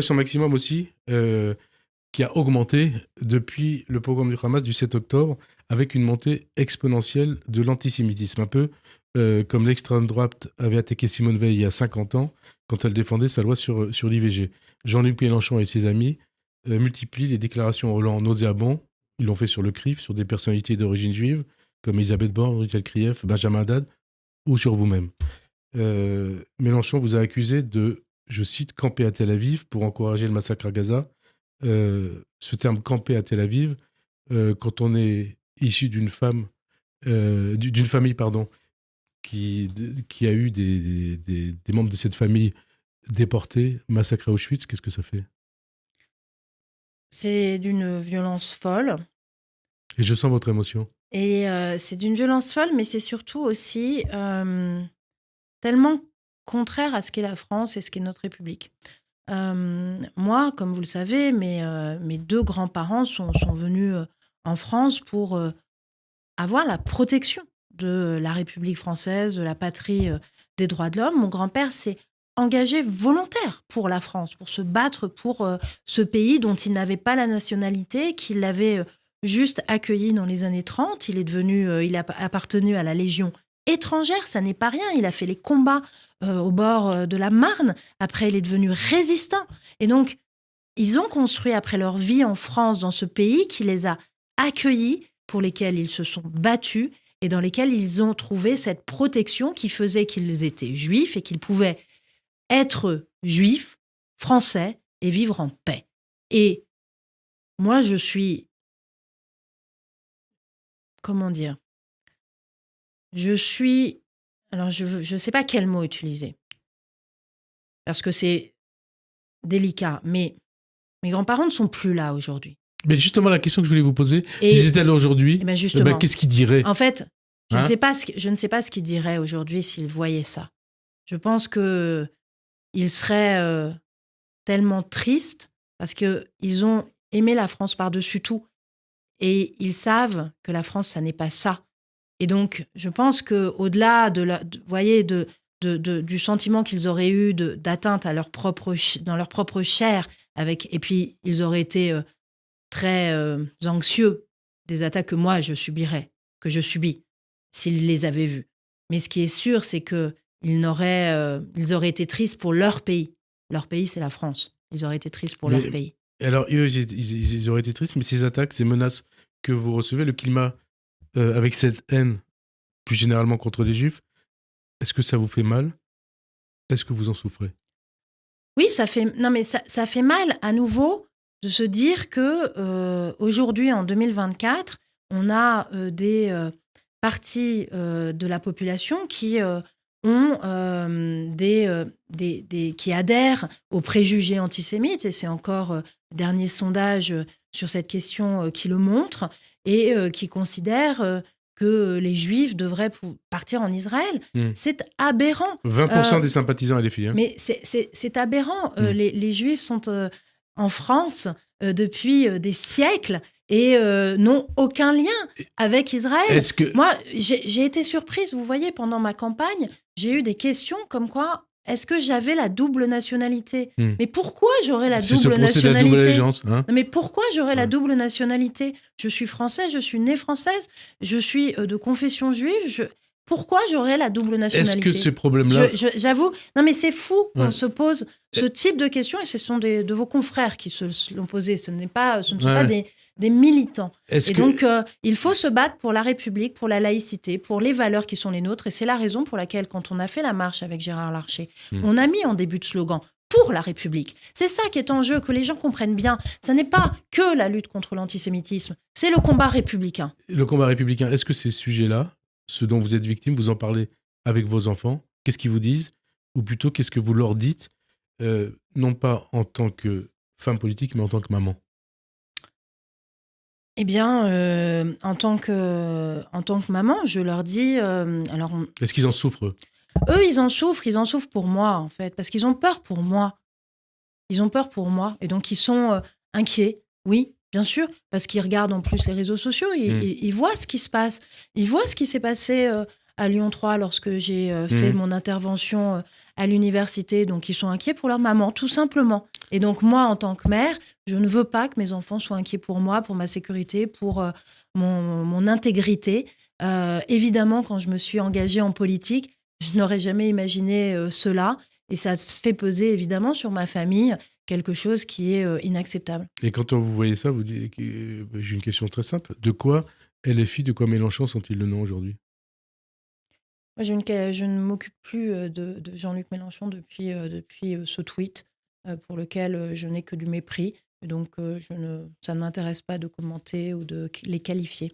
Son maximum aussi, qui a augmenté depuis le pogrom du Hamas du 7 octobre, avec une montée exponentielle de l'antisémitisme. Un peu comme l'extrême droite avait attaqué Simone Veil il y a 50 ans, quand elle défendait sa loi sur l'IVG. Jean-Luc Mélenchon et ses amis multiplient les déclarations Hollande nauséabondes. Ils l'ont fait sur le CRIF, sur des personnalités d'origine juive, comme Elisabeth Borne, Richard Krief, Benjamin Haddad, ou sur vous-même. Mélenchon vous a accusé de, je cite, camper à Tel Aviv pour encourager le massacre à Gaza. Ce terme camper à Tel Aviv, quand on est issu d'une famille, pardon, qui a eu des membres de cette famille déportés, massacrés à Auschwitz, qu'est-ce que ça fait? C'est d'une violence folle. Et je sens votre émotion. Et c'est d'une violence folle, mais c'est surtout aussi tellement contraire à ce qu'est la France et ce qu'est notre République. Moi, comme vous le savez, mes deux grands-parents sont venus en France pour avoir la protection de la République française, de la patrie des droits de l'homme. Mon grand-père s'est engagé volontaire pour la France, pour se battre pour ce pays dont il n'avait pas la nationalité, qu'il avait juste accueilli dans les années 30. Il a appartenu à la Légion étrangère, ça n'est pas rien. Il a fait les combats au bord de la Marne. Après, il est devenu résistant. Et donc, ils ont construit après leur vie en France, dans ce pays qui les a accueillis, pour lesquels ils se sont battus et dans lesquels ils ont trouvé cette protection qui faisait qu'ils étaient juifs et qu'ils pouvaient être juifs, français et vivre en paix. Et moi, je suis... Comment dire? Je suis... Alors, je ne sais pas quel mot utiliser, parce que c'est délicat, mais mes grands-parents ne sont plus là aujourd'hui. Mais justement, la question que je voulais vous poser, Et, si c'était là aujourd'hui, ben justement, qu'est-ce qu'il dirait? En fait, je Hein? ne sais pas ce qu'il dirait aujourd'hui s'il voyait ça. Je pense qu'il serait tellement triste parce qu'ils ont aimé la France par-dessus tout. Et ils savent que la France, ça n'est pas ça. Et donc, je pense qu'au-delà du sentiment qu'ils auraient eu d'atteinte à dans leur propre chair, et puis ils auraient été très anxieux des attaques que moi, que je subis, s'ils les avaient vues. Mais ce qui est sûr, c'est qu'ils auraient été tristes pour leur pays. Leur pays, c'est la France. Ils auraient été tristes pour leur pays. Alors, eux, ils auraient été tristes, mais ces attaques, ces menaces que vous recevez, le climat avec cette haine, plus généralement contre les Juifs, est-ce que ça vous fait mal? Est-ce que vous en souffrez? Oui, ça fait mal à nouveau de se dire que aujourd'hui, en 2024, on a des parties de la population qui qui adhèrent aux préjugés antisémites, et c'est encore dernier sondage sur cette question qui le montre, et qui considèrent que les Juifs devraient partir en Israël. C'est aberrant. 20% des sympathisants et des filles. Hein. Mais c'est aberrant. Les Juifs sont en France depuis des siècles et n'ont aucun lien avec Israël. Moi, j'ai été surprise, vous voyez, pendant ma campagne, j'ai eu des questions comme quoi, est-ce que j'avais la double nationalité? Mais pourquoi j'aurais la double nationalité? C'est la double allégeance. Hein, mais pourquoi j'aurais la double nationalité? Je suis française, je suis née française, je suis de confession juive, pourquoi j'aurais la double nationalité? Est-ce que ces problèmes-là... J'avoue, non mais c'est fou qu'on se pose ce type de questions, et ce sont de vos confrères qui se l'ont posé, ce ne sont pas des militants. Donc, il faut se battre pour la République, pour la laïcité, pour les valeurs qui sont les nôtres, et c'est la raison pour laquelle, quand on a fait la marche avec Gérard Larcher, on a mis en début de slogan « Pour la République ». C'est ça qui est en jeu, que les gens comprennent bien. Ça n'est pas que la lutte contre l'antisémitisme, c'est le combat républicain. Le combat républicain, est-ce que ces sujets-là, ceux dont vous êtes victime, vous en parlez avec vos enfants? Qu'est-ce qu'ils vous disent? Ou plutôt, qu'est-ce que vous leur dites, non pas en tant que femme politique, mais en tant que maman? Eh bien, en tant que maman, je leur dis... Est-ce qu'ils en souffrent, eux? Eux, ils en souffrent pour moi, en fait, parce qu'ils ont peur pour moi. Ils ont peur pour moi, et donc ils sont inquiets, oui, bien sûr, parce qu'ils regardent en plus les réseaux sociaux, ils voient ce qui se passe. Ils voient ce qui s'est passé à Lyon 3 lorsque j'ai fait mon intervention à l'université, donc ils sont inquiets pour leur maman, tout simplement. Et donc moi, en tant que mère, je ne veux pas que mes enfants soient inquiets pour moi, pour ma sécurité, pour mon intégrité. Évidemment, quand je me suis engagée en politique, je n'aurais jamais imaginé cela. Et ça fait peser évidemment sur ma famille quelque chose qui est inacceptable. Et quand vous voyez ça, vous dites j'ai une question très simple. De quoi LFI, de quoi Mélenchon sont-ils le nom aujourd'hui? Moi, je ne m'occupe plus de Jean-Luc Mélenchon depuis ce tweet pour lequel je n'ai que du mépris. Et donc, ça ne m'intéresse pas de commenter ou de les qualifier.